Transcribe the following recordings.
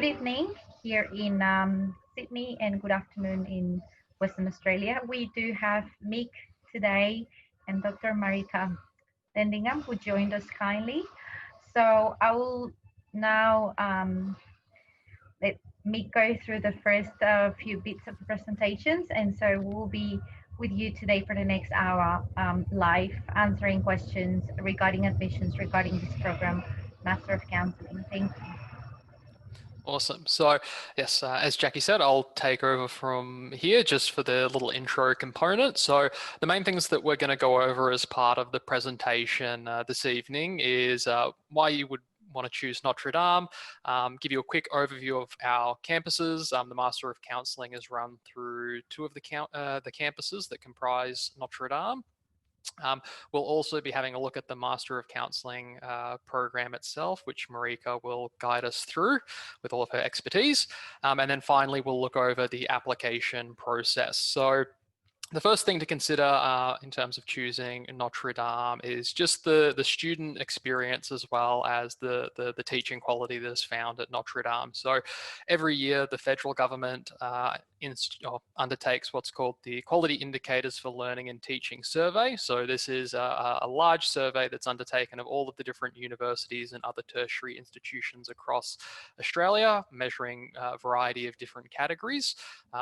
Good evening here in Sydney and good afternoon in Western Australia. We do have Mick today and Dr. Marieke Ledingham who joined us kindly. So I will now let Mick go through the first few bits of the presentations, and so we'll be with you today for the next hour live answering questions regarding admissions regarding this program, Master of Counselling. Thank you. Awesome. So yes, as Jackie said, I'll take over from here just for the little intro component. So the main things that we're going to go over as part of the presentation this evening is why you would want to choose Notre Dame, give you a quick overview of our campuses. The Master of Counselling is run through two of the campuses that comprise Notre Dame. We'll also be having a look at the Master of Counselling program itself, which Marieke will guide us through with all of her expertise. And then finally, we'll look over the application process. So the first thing to consider in terms of choosing Notre Dame is just the student experience as well as the teaching quality that is found at Notre Dame. So every year the federal government undertakes what's called the Quality Indicators for Learning and Teaching Survey. So this is a large survey that's undertaken of all of the different universities and other tertiary institutions across Australia, measuring a variety of different categories.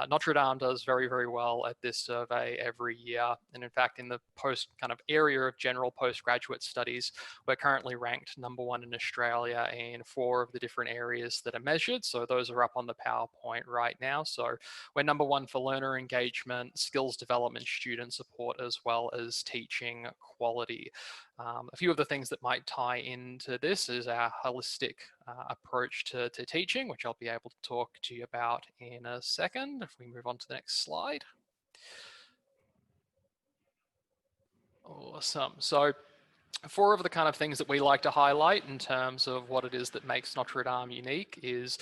Notre Dame does very, very well at this survey every year. And in fact, in the post kind of area of general postgraduate studies, we're currently ranked #1 in Australia in 4 of the different areas that are measured. So those are up on the PowerPoint right now. So we're #1 for learner engagement, skills development, student support, as well as teaching quality. A few of the things that might tie into this is our holistic approach to teaching, which I'll be able to talk to you about in a second. If we move on to the next slide. Awesome. So 4 of the kind of things that we like to highlight in terms of what it is that makes Notre Dame unique is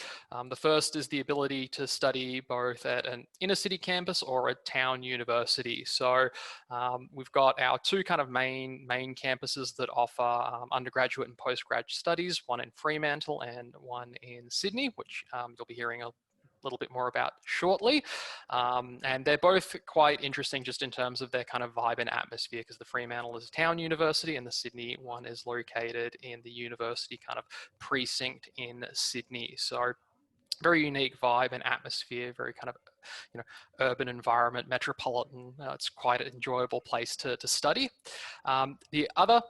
the first is the ability to study both at an inner city campus or a town university. So we've got our 2 kind of main campuses that offer undergraduate and postgrad studies, one in Fremantle and one in Sydney, which you'll be hearing a little bit more about shortly. And they're both quite interesting just in terms of their kind of vibe and atmosphere, because the Fremantle is a town university and the Sydney one is located in the university kind of precinct in Sydney. So very unique vibe and atmosphere, very kind of urban environment, metropolitan. It's quite an enjoyable place to study. The other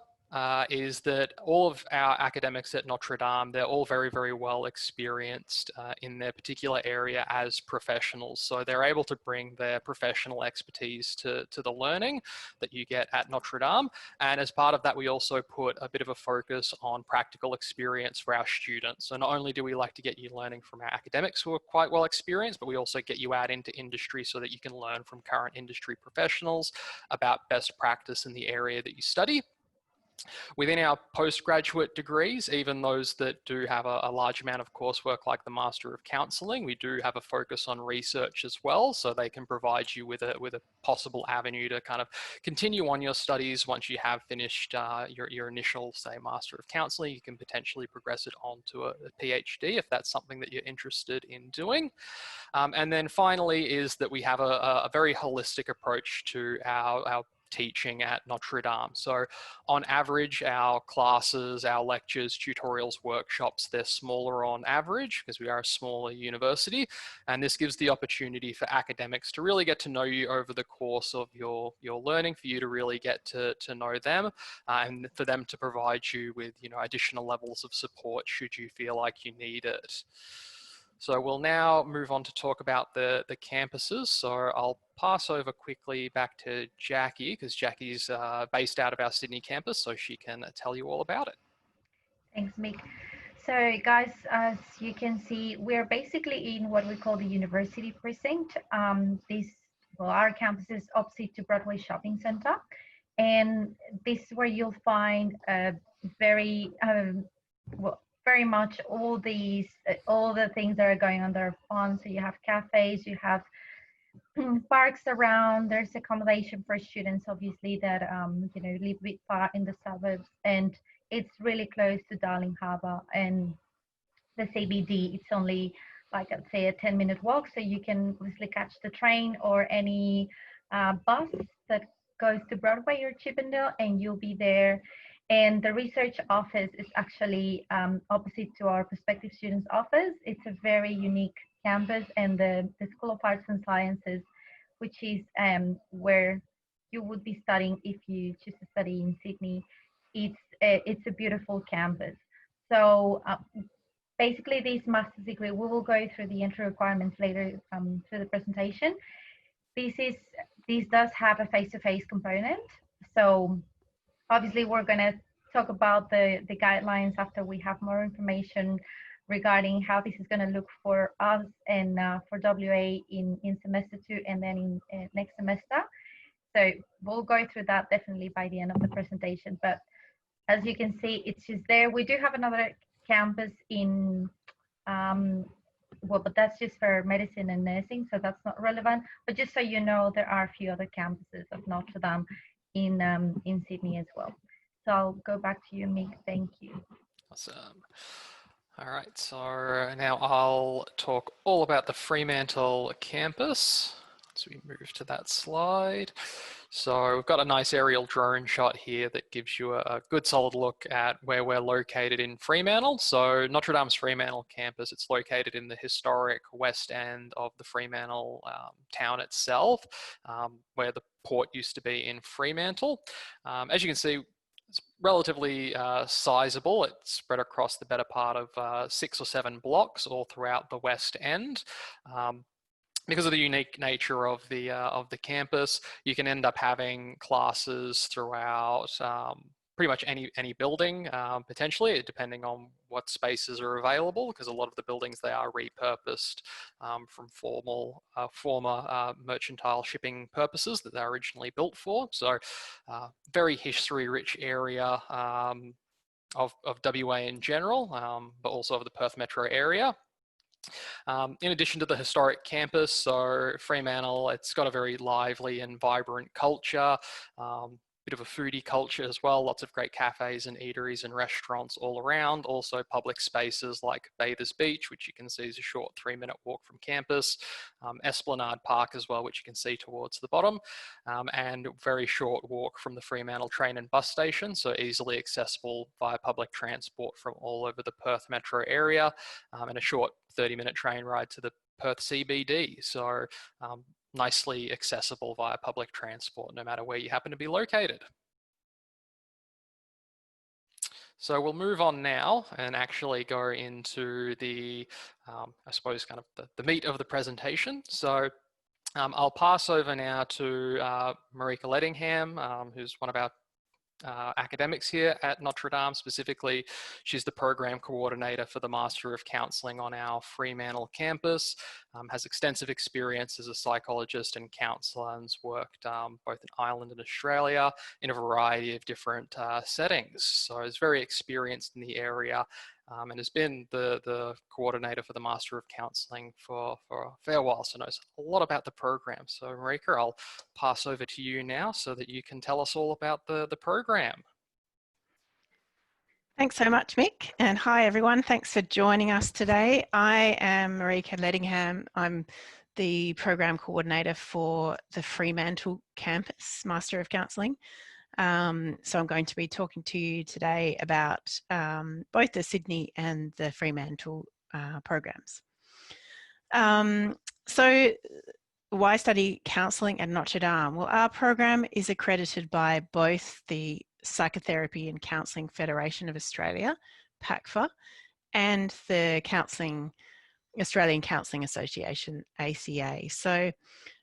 is that all of our academics at Notre Dame, they're all very, very well experienced in their particular area as professionals. So they're able to bring their professional expertise to the learning that you get at Notre Dame. And as part of that, we also put a bit of a focus on practical experience for our students. So not only do we like to get you learning from our academics who are quite well experienced, but we also get you out into industry so that you can learn from current industry professionals about best practice in the area that you study. Within our postgraduate degrees, even those that do have a large amount of coursework like the Master of Counselling, we do have a focus on research as well, so they can provide you with a possible avenue to kind of continue on your studies. Once you have finished your initial, say, Master of Counselling, you can potentially progress it on to a PhD if that's something that you're interested in doing. And then finally is that we have a very holistic approach to our teaching at Notre Dame. So on average, our classes, our lectures, tutorials, workshops, they're smaller on average because we are a smaller university. And this gives the opportunity for academics to really get to know you over the course of your learning, for you to really get to know them, and for them to provide you with additional levels of support should you feel like you need it. So we'll now move on to talk about the campuses. So I'll pass over quickly back to Jackie, because Jackie's based out of our Sydney campus, so she can tell you all about it. Thanks, Mick. So guys, as you can see, we're basically in what we call the university precinct. Our campus is opposite to Broadway Shopping Centre. And this is where you'll find very much all the things that are going on that are fun. So you have cafes, you have parks around, there's accommodation for students obviously that live a bit far in the suburbs, and it's really close to Darling Harbour. And the CBD. It's only like, I'd say, a 10-minute walk, so you can obviously catch the train or any bus that goes to Broadway or Chippendale, and you'll be there. And the research office is actually opposite to our prospective students office. It's a very unique campus, and the School of Arts and Sciences, which is where you would be studying if you choose to study in Sydney. It's a beautiful campus. So basically, this master's degree, we will go through the entry requirements later through the presentation. This does have a face-to-face component. So obviously, we're going to talk about the guidelines after we have more information regarding how this is going to look for us and for WA in semester 2 and then in next semester. So we'll go through that definitely by the end of the presentation. But as you can see, it's just there. We do have another campus in, well, but that's just for medicine and nursing, so that's not relevant. But just so you know, there are a few other campuses of Notre Dame in Sydney as well. So I'll go back to you, Mick. Thank you. Awesome. All right, so now I'll talk all about the Fremantle campus. So we move to that slide. So we've got a nice aerial drone shot here that gives you a good solid look at where we're located in Fremantle. So Notre Dame's Fremantle campus, it's located in the historic west end of the Fremantle town itself, where the port used to be in Fremantle. As you can see, it's relatively sizable. It's spread across the better part of 6 or 7 blocks all throughout the west end. Because of the unique nature of the campus, you can end up having classes throughout pretty much any building, potentially, depending on what spaces are available, because a lot of the buildings, they are repurposed from former mercantile shipping purposes that they're originally built for. So very history-rich area of WA in general, but also of the Perth metro area. In addition to the historic campus, so Fremantle, it's got a very lively and vibrant culture, bit of a foodie culture as well, lots of great cafes and eateries and restaurants all around, also public spaces like Bathers Beach, which you can see is a short 3-minute walk from campus, Esplanade Park as well, which you can see towards the bottom, and very short walk from the Fremantle train and bus station, so easily accessible via public transport from all over the Perth metro area, and a short 30-minute train ride to the Perth CBD. So nicely accessible via public transport, no matter where you happen to be located. So we'll move on now and actually go into the, I suppose, kind of the meat of the presentation. So I'll pass over now to Marieke Ledingham, who's one of our academics here at Notre Dame. Specifically, she's the program coordinator for the Master of Counselling on our Fremantle campus, has extensive experience as a psychologist and counsellor, and has worked both in Ireland and Australia in a variety of different settings. So is very experienced in the area, and has been the coordinator for the Master of Counselling for a fair while, so knows a lot about the program. So Marieke, I'll pass over to you now so that you can tell us all about the program. Thanks so much, Mick, and hi everyone. Thanks for joining us today. I am Marieke Ledingham. I'm the program coordinator for the Fremantle campus, Master of Counselling. So I'm going to be talking to you today about both the Sydney and the Fremantle programs. So why study counselling at Notre Dame? Well, our program is accredited by both the Psychotherapy and Counselling Federation of Australia, PACFA, and the Australian Counselling Association, ACA. So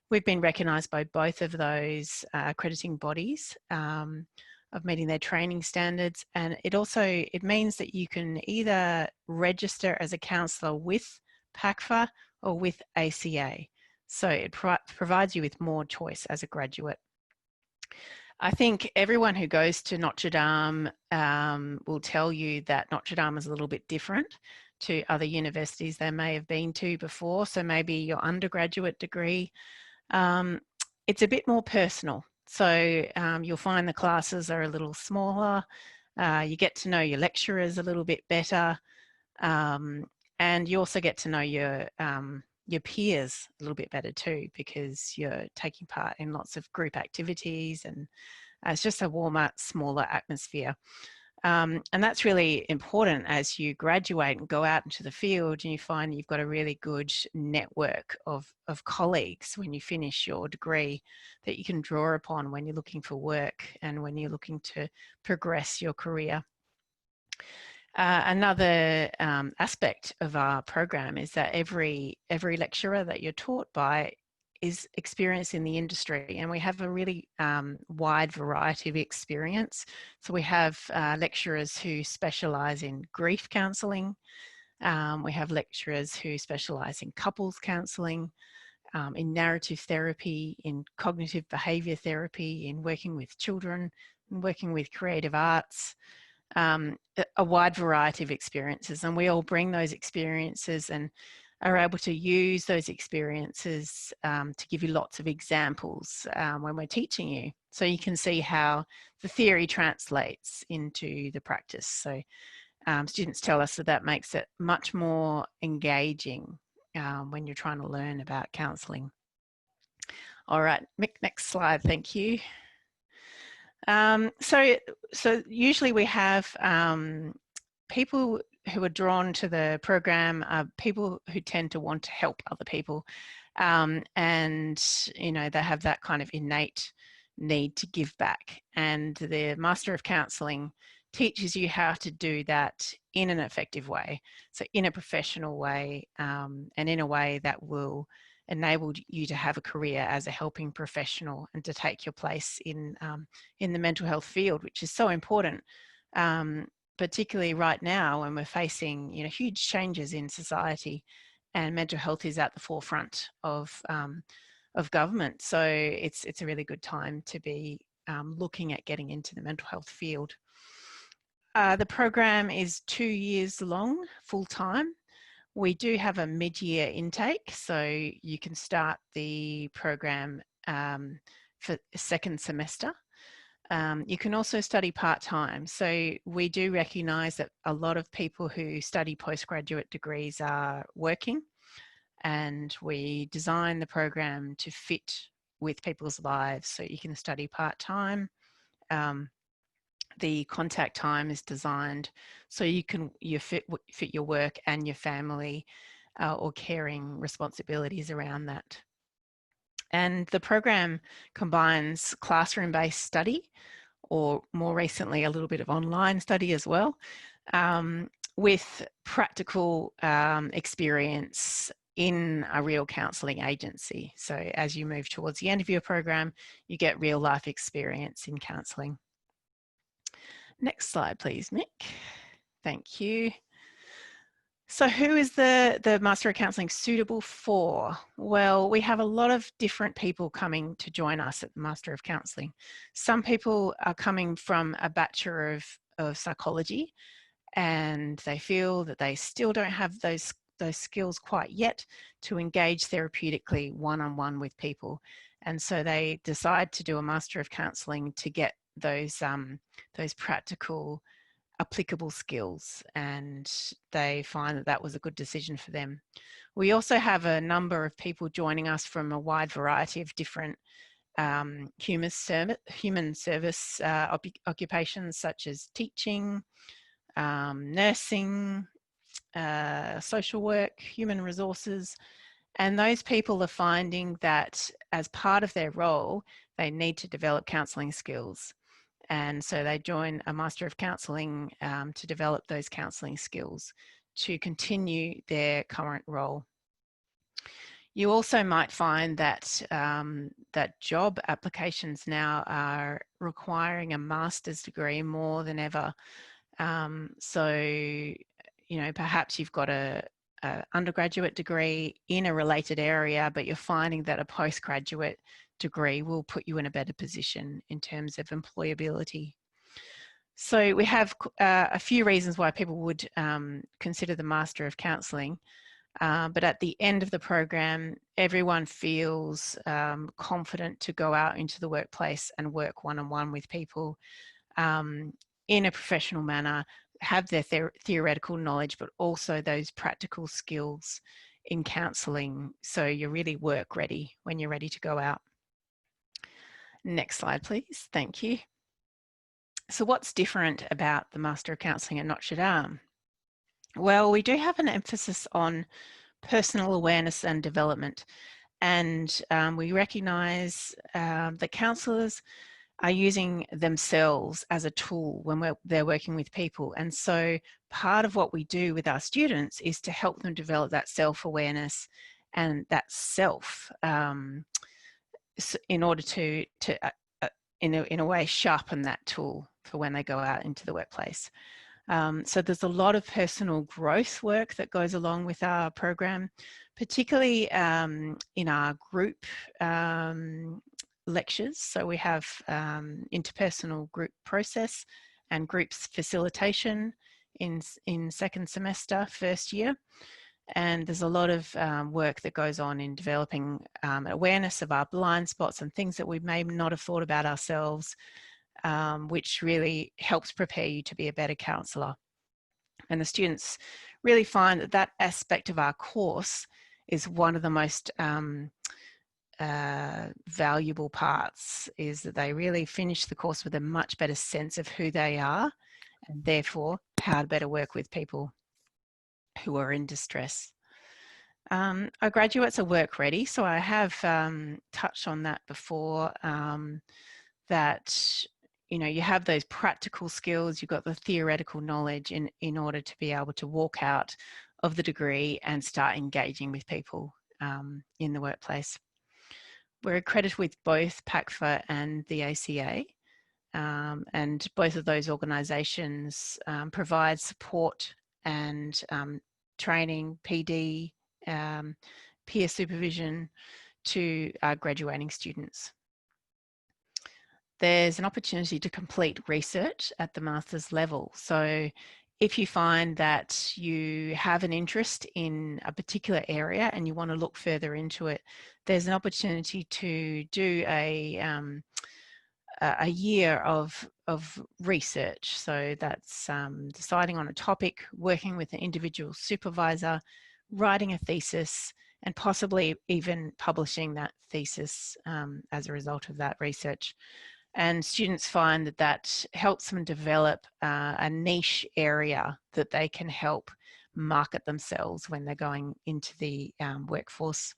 we've been recognised by both of those accrediting bodies of meeting their training standards, and it means that you can either register as a counsellor with PACFA or with ACA. So it provides you with more choice as a graduate. I think everyone who goes to Notre Dame will tell you that Notre Dame is a little bit different to other universities they may have been to before. So maybe your undergraduate degree, it's a bit more personal. So you'll find the classes are a little smaller. You get to know your lecturers a little bit better. And you also get to know your peers a little bit better too, because you're taking part in lots of group activities, and it's just a warmer, smaller atmosphere. And that's really important as you graduate and go out into the field, and you find you've got a really good network of colleagues when you finish your degree that you can draw upon when you're looking for work and when you're looking to progress your career. Another aspect of our program is that every lecturer that you're taught by is experienced in the industry, and we have a really wide variety of experience. So we have lecturers who specialise in grief counselling. We have lecturers who specialise in couples counselling, in narrative therapy, in cognitive behaviour therapy, in working with children, in working with creative arts. A wide variety of experiences, and we all bring those experiences and are able to use those experiences to give you lots of examples when we're teaching you, so you can see how the theory translates into the practice. So students tell us that makes it much more engaging when you're trying to learn about counselling. All right, Mick, next slide, thank you. So usually we have people who are drawn to the program are people who tend to want to help other people, and you know, they have that kind of innate need to give back, and the Master of Counselling teaches you how to do that in an effective way, so in a professional way, and in a way that will enable you to have a career as a helping professional and to take your place in the mental health field, which is so important, particularly right now when we're facing, you know, huge changes in society, and mental health is at the forefront of government. So it's a really good time to be looking at getting into the mental health field. The program is 2 years long, full time. We do have a mid-year intake, so you can start the program for second semester. You can also study part-time. So we do recognise that a lot of people who study postgraduate degrees are working, and we design the program to fit with people's lives, so you can study part-time. The contact time is designed so you fit your work and your family or caring responsibilities around that. And the program combines classroom-based study, or more recently a little bit of online study as well, with practical experience in a real counselling agency. So as you move towards the end of your program, you get real life experience in counselling. Next slide, please, Mick. Thank you. So who is the Master of Counselling suitable for? Well, we have a lot of different people coming to join us at the Master of Counselling. Some people are coming from a Bachelor of Psychology, and they feel that they still don't have those skills quite yet to engage therapeutically one-on-one with people. And so they decide to do a Master of Counselling to get those practical, applicable skills, and they find that that was a good decision for them. We also have a number of people joining us from a wide variety of different human service occupations, such as teaching, nursing, social work, human resources. And those people are finding that as part of their role, they need to develop counselling skills. And so they join a Master of Counselling to develop those counselling skills to continue their current role. You also might find that that job applications now are requiring a master's degree more than ever. So, you know, perhaps you've got a undergraduate degree in a related area, but you're finding that a postgraduate degree will put you in a better position in terms of employability. So we have a few reasons why people would consider the Master of Counselling, but at the end of the program, everyone feels confident to go out into the workplace and work one-on-one with people in a professional manner, have their theoretical knowledge, but also those practical skills in counselling, so you're really work ready when you're ready to go out. Next slide, please. Thank you. So what's different about the Master of Counselling at Notre Dame? Well, we do have an emphasis on personal awareness and development, and we recognise that counsellors are using themselves as a tool when they're working with people. And so part of what we do with our students is to help them develop that self-awareness and that self in order to in a way sharpen that tool for when they go out into the workplace. So there's a lot of personal growth work that goes along with our program, particularly in our group lectures. So we have interpersonal group process and groups facilitation in second semester, first year. And there's a lot of work that goes on in developing awareness of our blind spots and things that we may not have thought about ourselves, which really helps prepare you to be a better counsellor. And the students really find that that aspect of our course is one of the most valuable parts, is that they really finish the course with a much better sense of who they are and therefore how to better work with people who are in distress. Our graduates are work ready, so I have touched on that before, that you have those practical skills, you've got the theoretical knowledge in order to be able to walk out of the degree and start engaging with people in the workplace. We're accredited with both PACFA and the ACA, and both of those organisations provide support and training, PD, peer supervision to our graduating students. There's an opportunity to complete research at the master's level. So if you find that you have an interest in a particular area and you want to look further into it, there's an opportunity to do a year of research. So that's deciding on a topic, working with an individual supervisor, writing a thesis, and possibly even publishing that thesis as a result of that research. And students find that that helps them develop a niche area that they can help market themselves when they're going into the workforce.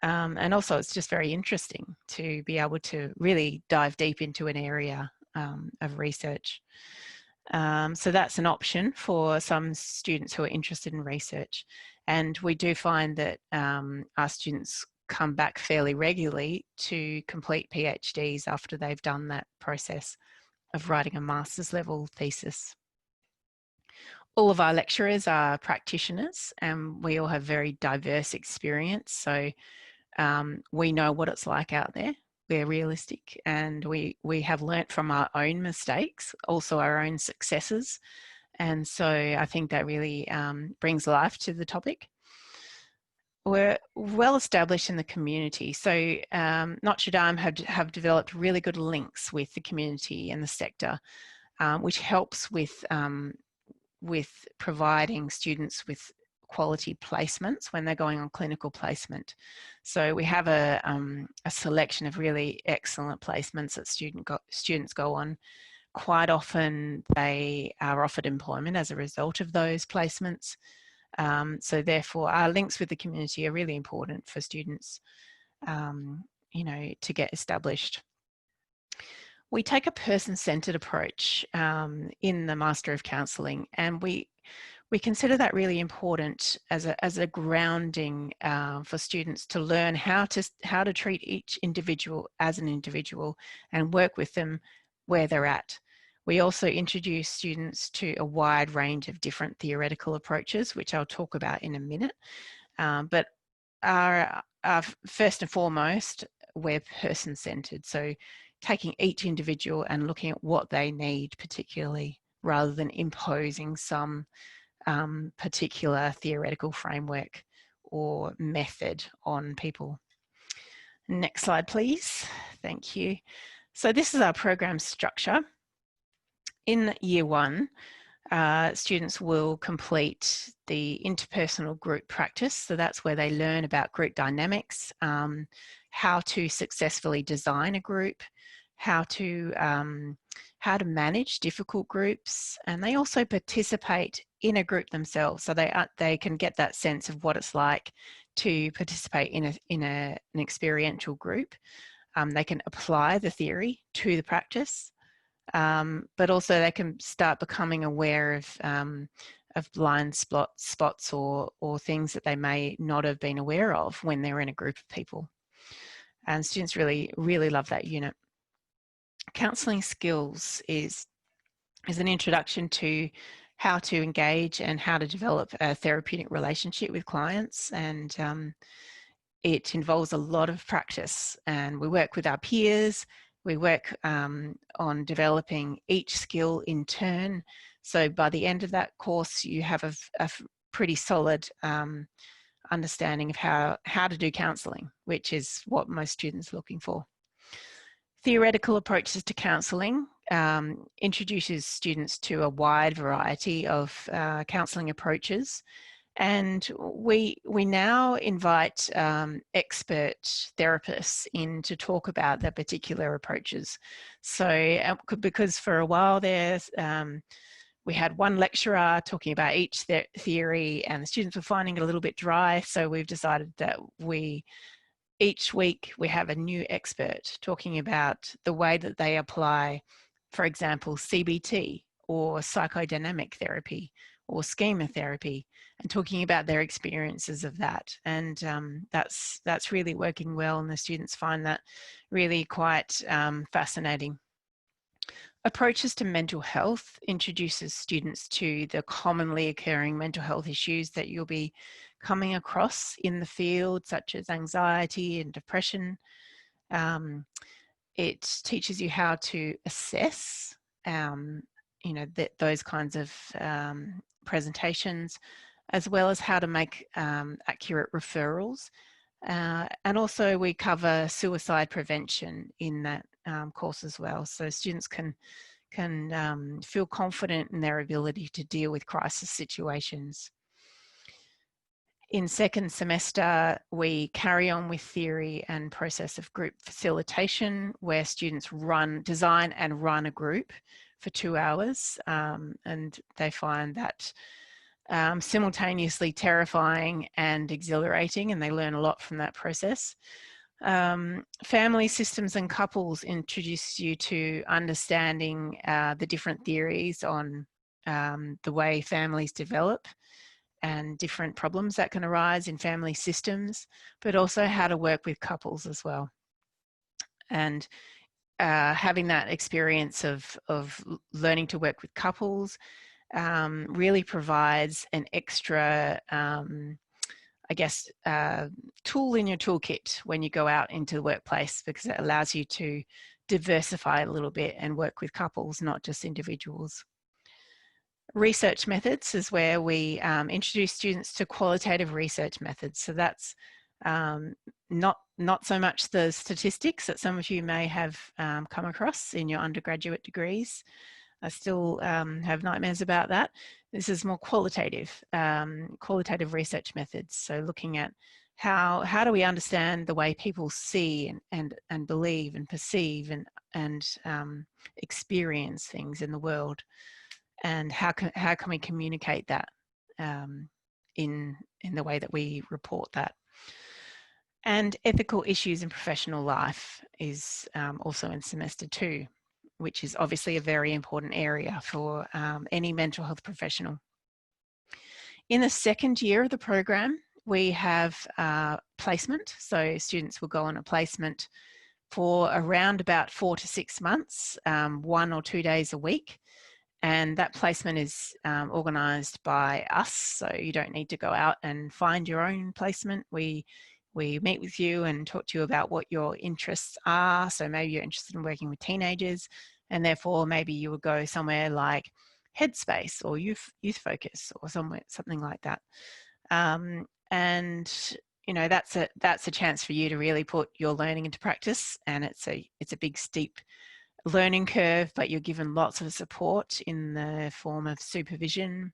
And also it's just very interesting to be able to really dive deep into an area of research. So that's an option for some students who are interested in research. And we do find that our students come back fairly regularly to complete PhDs after they've done that process of writing a master's level thesis. All of our lecturers are practitioners and we all have very diverse experience. So we know what it's like out there. We're realistic and we have learnt from our own mistakes, also our own successes. And so I think that really brings life to the topic. We're well established in the community. So Notre Dame have developed really good links with the community and the sector, which helps with providing students with quality placements when they're going on clinical placement. So we have a selection of really excellent placements that students go on. Quite often they are offered employment as a result of those placements. So therefore our links with the community are really important for students, to get established. We take a person-centered approach in the Master of Counselling, and we consider that really important as a grounding for students to learn how to treat each individual as an individual and work with them where they're at. We also introduce students to a wide range of different theoretical approaches, which I'll talk about in a minute. But our first and foremost, we're person-centered. So taking each individual and looking at what they need particularly, rather than imposing some particular theoretical framework or method on people. Next slide, please. Thank you. So this is our program structure. In year one, students will complete the interpersonal group practice. So that's where they learn about group dynamics, how to successfully design a group, how to manage difficult groups, and they also participate in a group themselves. So they can get that sense of what it's like to participate in an experiential group. They can apply the theory to the practice. But also they can start becoming aware of blind spots or things that they may not have been aware of when they're in a group of people. And students really, really love that unit. Counselling skills is an introduction to how to engage and how to develop a therapeutic relationship with clients, and it involves a lot of practice, and we work with our peers. We work on developing each skill in turn. So by the end of that course, you have a pretty solid understanding of how to do counselling, which is what most students are looking for. Theoretical approaches to counselling introduces students to a wide variety of counselling approaches. And we now invite expert therapists in to talk about their particular approaches. So because for a while there, we had one lecturer talking about each theory, and the students were finding it a little bit dry. So we've decided that each week we have a new expert talking about the way that they apply, for example, CBT or psychodynamic therapy or schema therapy, and talking about their experiences of that. And that's really working well, and the students find that really quite fascinating. Approaches to mental health introduces students to the commonly occurring mental health issues that you'll be coming across in the field, such as anxiety and depression. It teaches you how to assess, those kinds of presentations, as well as how to make accurate referrals. And also we cover suicide prevention in that course as well. So students can feel confident in their ability to deal with crisis situations. In second semester, we carry on with theory and process of group facilitation, where students design and run a group for 2 hours, and they find that simultaneously terrifying and exhilarating, and they learn a lot from that process. Family systems and couples introduce you to understanding the different theories on the way families develop and different problems that can arise in family systems, but also how to work with couples as well. And having that experience of learning to work with couples really provides an extra, tool in your toolkit when you go out into the workplace, because it allows you to diversify a little bit and work with couples, not just individuals. Research methods is where we introduce students to qualitative research methods. So that's not so much the statistics that some of you may have come across in your undergraduate degrees. I still have nightmares about that. This is more qualitative research methods. So looking at how do we understand the way people see and believe and perceive and experience things in the world, and how can we communicate that in the way that we report that. And ethical issues in professional life is also in semester 2, which is obviously a very important area for any mental health professional. In the second year of the program, we have placement. So students will go on a placement for around about 4 to 6 months, 1 or 2 days a week. And that placement is organised by us. So you don't need to go out and find your own placement. We meet with you and talk to you about what your interests are. So maybe you're interested in working with teenagers, and therefore maybe you would go somewhere like Headspace or Youth Focus or something like that. And you know, that's a chance for you to really put your learning into practice, and it's a big steep learning curve, but you're given lots of support in the form of supervision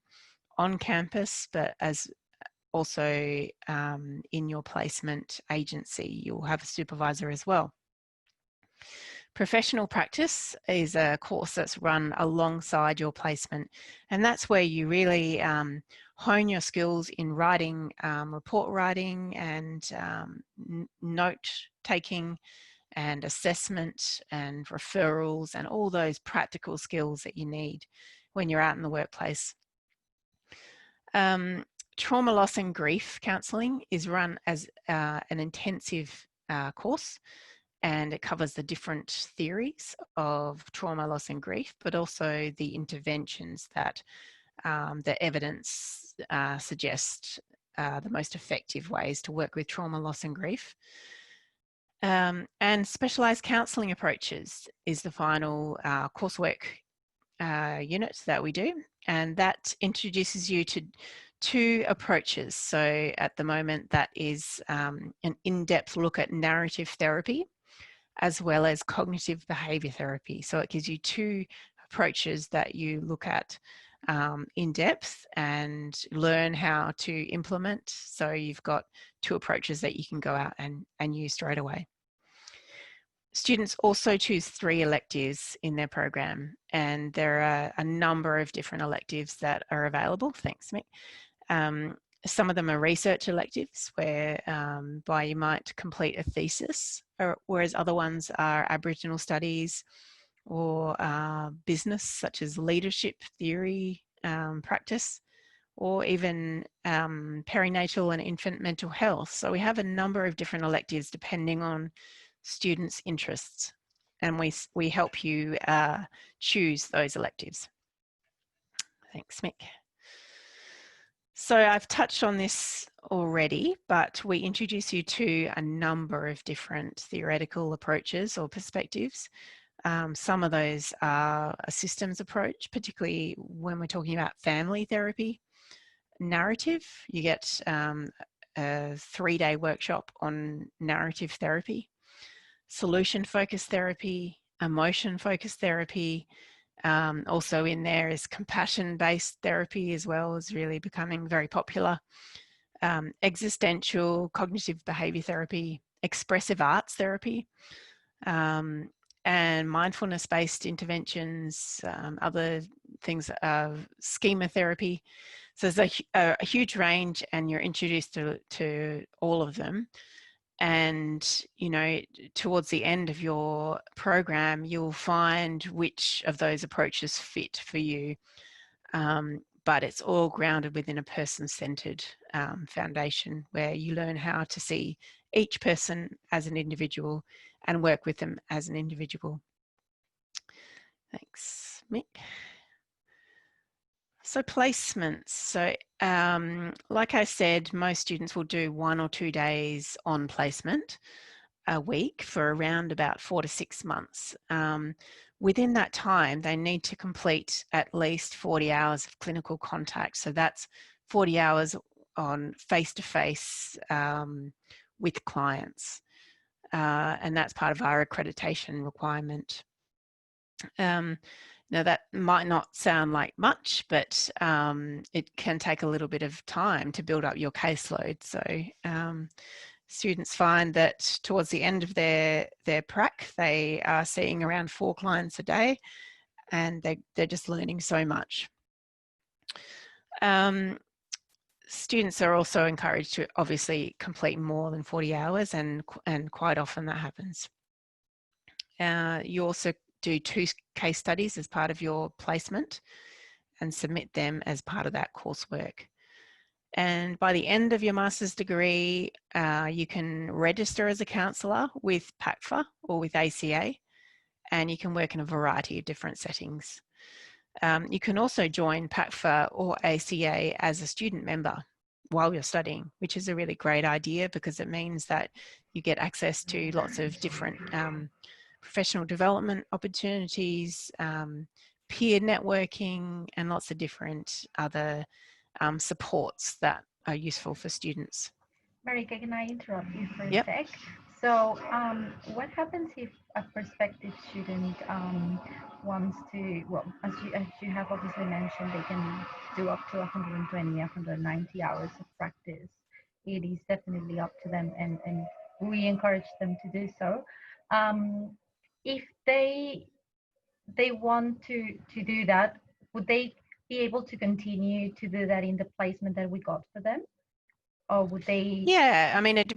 on campus, but as also in your placement agency, you'll have a supervisor as well. Professional practice is a course that's run alongside your placement, and that's where you really hone your skills in writing, report writing and note taking and assessment and referrals and all those practical skills that you need when you're out in the workplace. Trauma, loss and grief counselling is run as an intensive course, and it covers the different theories of trauma, loss and grief, but also the interventions that the evidence suggests the most effective ways to work with trauma, loss and grief. And specialised counselling approaches is the final coursework unit that we do, and that introduces you to two approaches. So at the moment, that is an in-depth look at narrative therapy as well as cognitive behaviour therapy. So it gives you two approaches that you look at in depth and learn how to implement. So you've got two approaches that you can go out and use straight away. Students also choose 3 electives in their program, and there are a number of different electives that are available. Thanks, Mick. Some of them are research electives, whereby you might complete a thesis, whereas other ones are Aboriginal studies or business, such as leadership theory, practice, or even perinatal and infant mental health. So we have a number of different electives depending on students' interests, and we help you choose those electives. Thanks, Mick. So I've touched on this already, but we introduce you to a number of different theoretical approaches or perspectives. Some of those are a systems approach, particularly when we're talking about family therapy. Narrative, you get a 3-day workshop on narrative therapy. Solution-focused therapy, emotion-focused therapy. Also in there is compassion-based therapy as well, is really becoming very popular. Existential, cognitive behaviour therapy, expressive arts therapy, and mindfulness-based interventions, other things, schema therapy. So there's a huge range, and you're introduced to all of them. And, you know, towards the end of your program, you'll find which of those approaches fit for you. But it's all grounded within a person-centered foundation, where you learn how to see each person as an individual and work with them as an individual. Thanks, Mick. So placements. So like I said, most students will do 1 or 2 days on placement a week for around about 4 to 6 months. Within that time, they need to complete at least 40 hours of clinical contact. So that's 40 hours on face-to-face with clients. And that's part of our accreditation requirement. Now that might not sound like much, but it can take a little bit of time to build up your caseload. So students find that towards the end of their prac, they are seeing around 4 clients a day, and they're just learning so much. Students are also encouraged to obviously complete more than 40 hours, and quite often that happens. You also do 2 case studies as part of your placement and submit them as part of that coursework. And by the end of your master's degree, you can register as a counsellor with PACFA or with ACA, and you can work in a variety of different settings. You can also join PACFA or ACA as a student member while you're studying, which is a really great idea, because it means that you get access to lots of different professional development opportunities, peer networking, and lots of different other supports that are useful for students. Marieke, can I interrupt you for a Yep. sec? So, what happens if a prospective student wants to, well, as you have obviously mentioned, they can do up to 120, 190 hours of practice. It is definitely up to them, and we encourage them to do so. If they want to do that, would they be able to continue to do that in the placement that we got for them, or would they? Yeah, I mean, it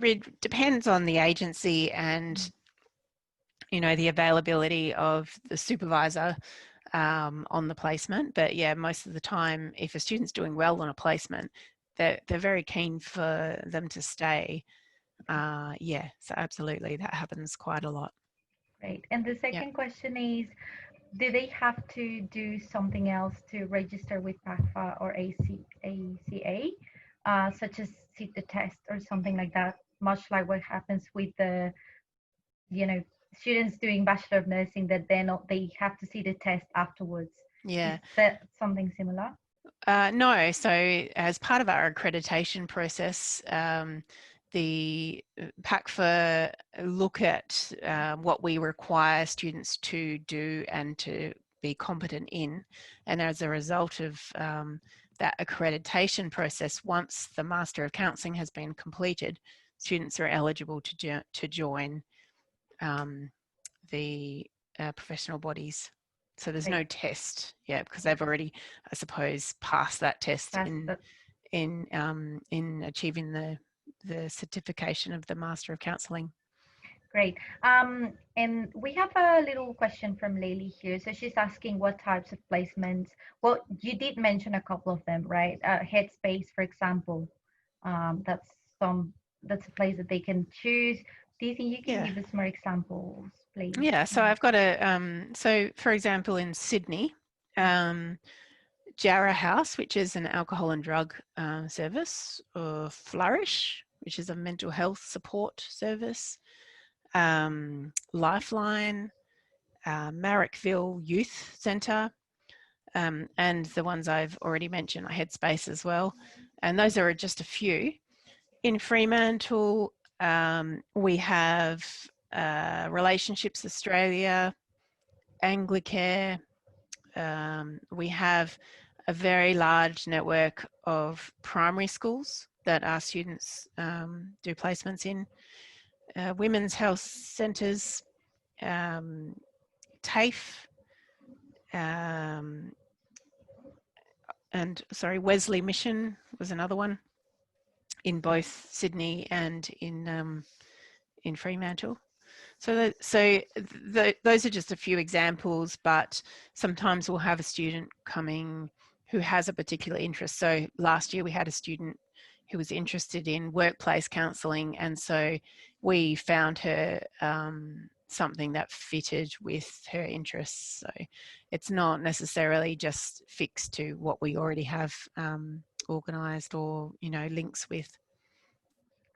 depends on the agency and, you know, the availability of the supervisor on the placement. But yeah, most of the time, if a student's doing well on a placement, they're very keen for them to stay. Yeah, so absolutely, that happens quite a lot. Great. And the Yeah. second question is, do they have to do something else to register with PACFA or ACA, such as sit the test or something like that, much like what happens with the, you know, students doing Bachelor of Nursing, that then they have to see the test afterwards? Yeah. Is that something similar? No, so as part of our accreditation process, the PACFA look at what we require students to do and to be competent in. And as a result of that accreditation process, once the Master of Counselling has been completed, students are eligible to join the professional bodies. So there's no test, yeah, because they've already, I suppose, passed that test in achieving the certification of the Master of Counselling. Great. And we have a little question from Lily here. So she's asking what types of placements. Well, you did mention a couple of them, right? Headspace, for example. That's that's a place that they can choose. Do you think you can give us more examples, please? Yeah, so I've got so for example, in Sydney, Jarrah House, which is an alcohol and drug service, or Flourish, which is a mental health support service, Lifeline, Marrickville Youth Centre, and the ones I've already mentioned, Headspace as well. And those are just a few. In Fremantle, we have Relationships Australia, Anglicare. We have a very large network of primary schools that our students do placements in. Women's health centres, TAFE, and Wesley Mission was another one in both Sydney and in Fremantle. So those are just a few examples, but sometimes we'll have a student coming who has a particular interest. So last year we had a student who was interested in workplace counselling, and so we found her something that fitted with her interests. So it's not necessarily just fixed to what we already have organised or, you know, links with.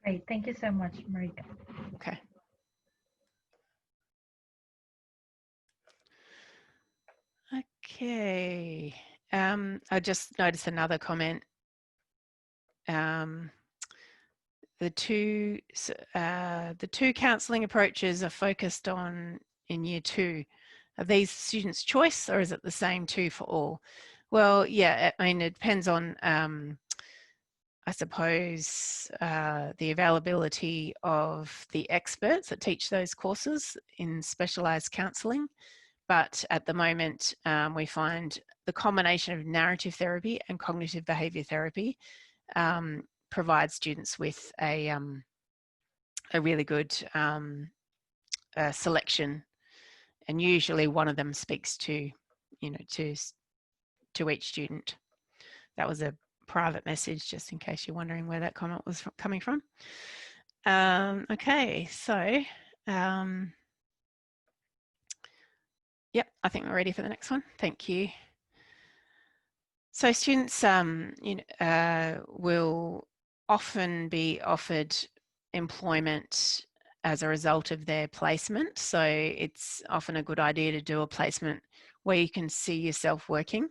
Great, thank you so much, Marieke. Okay. Okay. I just noticed another comment. The two counselling approaches are focused on in year 2. Are these students' choice, or is it the same two for all? Well, yeah, I mean, it depends on, I suppose, the availability of the experts that teach those courses in specialised counselling. But at the moment, we find the combination of narrative therapy and cognitive behaviour therapy provides students with a really good selection, and usually one of them speaks to, you know, to each student. That was a private message, just in case you're wondering where that comment was coming from. Okay, so yep, I think we're ready for the next one. Thank you. So students will often be offered employment as a result of their placement. So it's often a good idea to do a placement where you can see yourself working.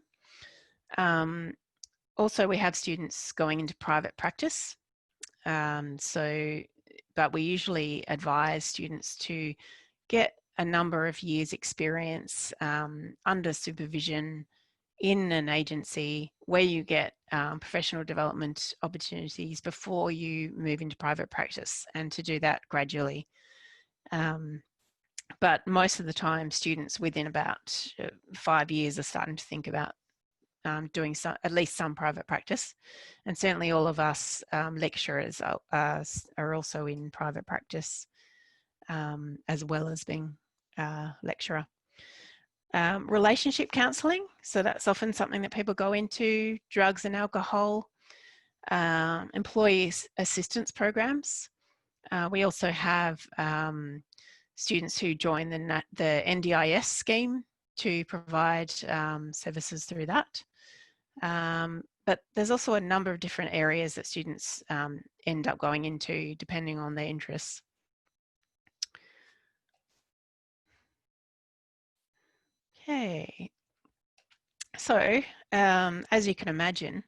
Also, we have students going into private practice. So but we usually advise students to get a number of years experience under supervision in an agency where you get professional development opportunities before you move into private practice, and to do that gradually. But most of the time, students within about 5 years are starting to think about doing at least some private practice. And certainly all of us lecturers are also in private practice, as well as being a lecturer. Relationship counselling, so that's often something that people go into. Drugs and alcohol, employee assistance programs. We also have students who join the NDIS scheme to provide services through that. But there's also a number of different areas that students end up going into depending on their interests. Okay, so as you can imagine,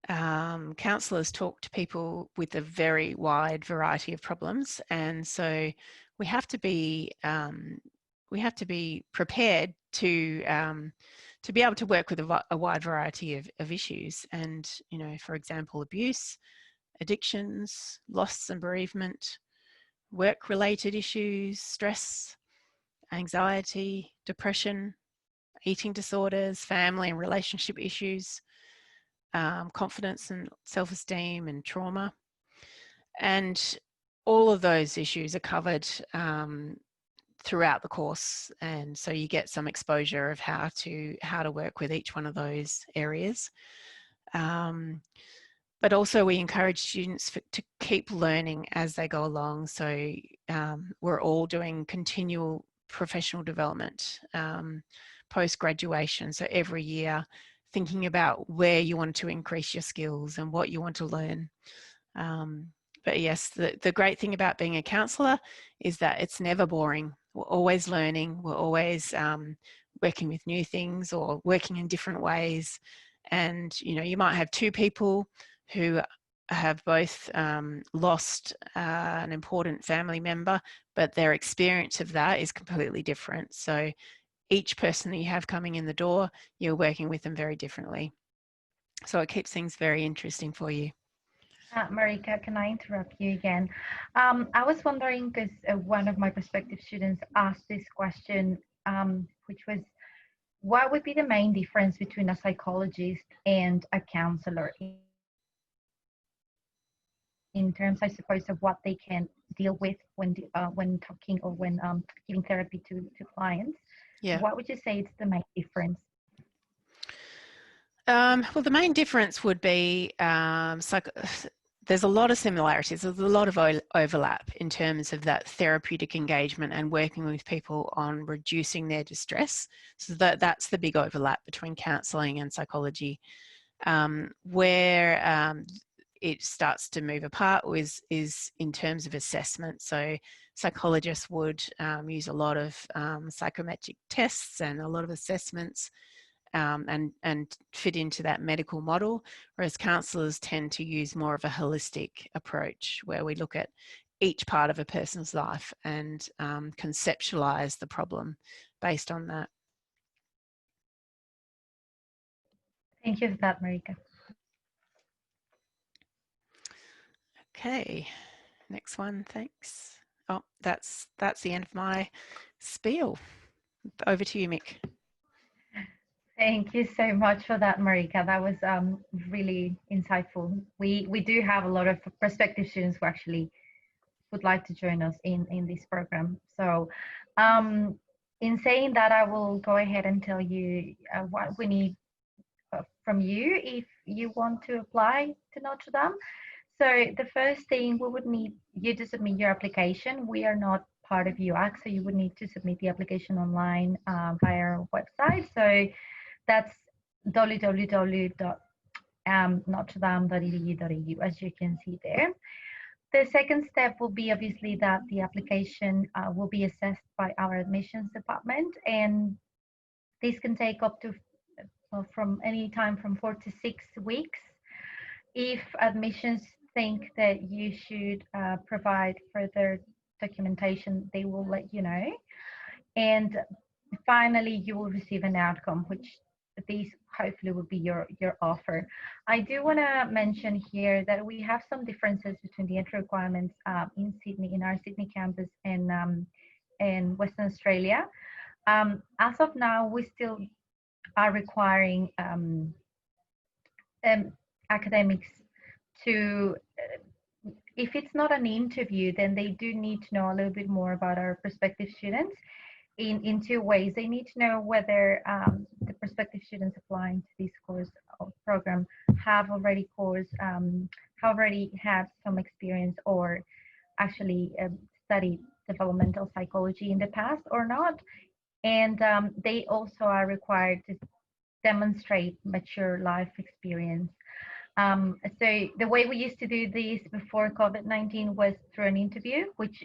counsellors talk to people with a very wide variety of problems, and so we have to be prepared to be able to work with a wide variety of issues. And for example, abuse, addictions, loss and bereavement, work-related issues, stress, anxiety, depression, eating disorders, family and relationship issues, confidence and self-esteem, and trauma. And all of those issues are covered throughout the course, and so you get some exposure of how to work with each one of those areas. But also we encourage students to keep learning as they go along. So we're all doing continual professional development post-graduation. So every year thinking about where you want to increase your skills and what you want to learn. But yes, the great thing about being a counsellor is that it's never boring. We're always learning. We're always working with new things or working in different ways. And, you might have two people who have both lost an important family member, but their experience of that is completely different. So each person that you have coming in the door, you're working with them very differently. So it keeps things very interesting for you. Marieke, can I interrupt you again? I was wondering, because one of my prospective students asked this question, which was, what would be the main difference between a psychologist and a counselor in terms, I suppose, of what they can deal with when talking or when giving therapy to clients? Yeah. What would you say is the main difference? Well, the main difference would be there's a lot of similarities. There's a lot of overlap in terms of that therapeutic engagement and working with people on reducing their distress. So that's the big overlap between counselling and psychology. Where it starts to move apart is in terms of assessment. So psychologists would use a lot of psychometric tests and a lot of assessments and fit into that medical model, whereas counsellors tend to use more of a holistic approach where we look at each part of a person's life and conceptualise the problem based on that. Thank you for that, Marieke. Okay, next one, thanks. Oh, that's the end of my spiel. Over to you, Mick. Thank you so much for that, Marieke. That was really insightful. We do have a lot of prospective students who actually would like to join us in this program. So in saying that, I will go ahead and tell you what we need from you if you want to apply to Notre Dame. So the first thing, we would need you to submit your application. We are not part of UAC, so you would need to submit the application online via our website. So that's www.notredame.edu.au, as you can see there. The second step will be obviously that the application will be assessed by our admissions department, and this can take up to from any time from 4 to 6 weeks. If admissions think that you should provide further documentation, they will let you know. And finally, you will receive an outcome, which these hopefully will be your offer. I do want to mention here that we have some differences between the entry requirements in Sydney, in our Sydney campus, and in Western Australia. As of now, we still are requiring academics to, if it's not an interview, then they do need to know a little bit more about our prospective students in two ways. They need to know whether the prospective students applying to this course or program have already had some experience or actually studied developmental psychology in the past or not. And they also are required to demonstrate mature life experience. So the way we used to do this before COVID-19 was through an interview, which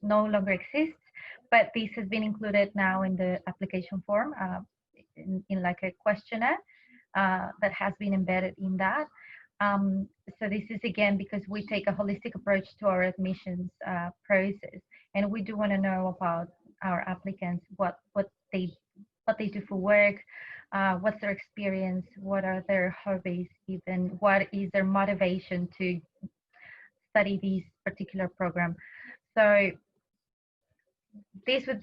no longer exists, but this has been included now in the application form in like a questionnaire that has been embedded in that. So this is again because we take a holistic approach to our admissions process, and we do want to know about our applicants, what they do for work, what's their experience, what are their hobbies, even what is their motivation to study this particular program. So this is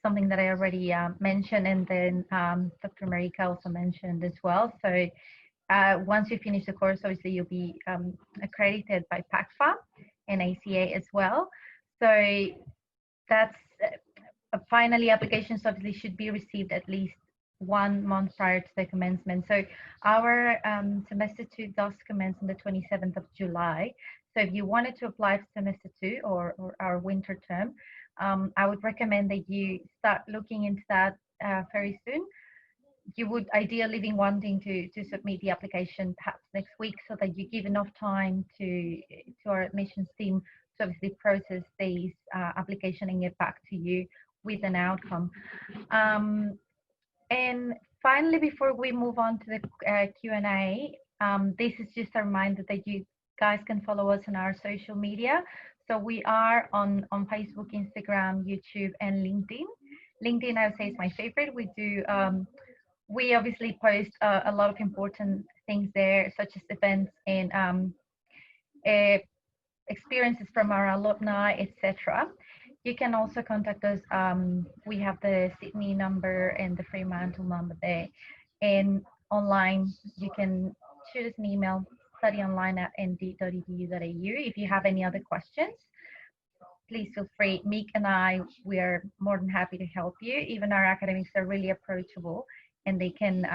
something that I already mentioned, and then Dr. Marieke also mentioned as well. So once you finish the course, obviously you'll be accredited by PACFA and ACA as well. So that's finally, applications obviously should be received at least 1 month prior to the commencement. So our semester 2 does commence on the 27th of July. So if you wanted to apply for semester 2 or our winter term, I would recommend that you start looking into that very soon. You would ideally be wanting to submit the application perhaps next week, so that you give enough time to our admissions team to obviously process this application and get back to you with an outcome. And finally, before we move on to the Q&A, this is just a reminder that you guys can follow us on our social media. So we are on Facebook, Instagram, YouTube, and LinkedIn. LinkedIn, I would say, is my favorite. We obviously post a lot of important things there, such as events and experiences from our alumni, etc. You can also contact us. We have the Sydney number and the Fremantle number there. And online, you can shoot us an email, studyonline@nd.edu.au. If you have any other questions, please feel free. Meek and I, we are more than happy to help you. Even our academics are really approachable, and they can,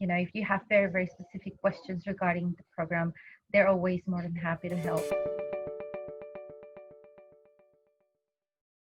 if you have very, very specific questions regarding the program, they're always more than happy to help.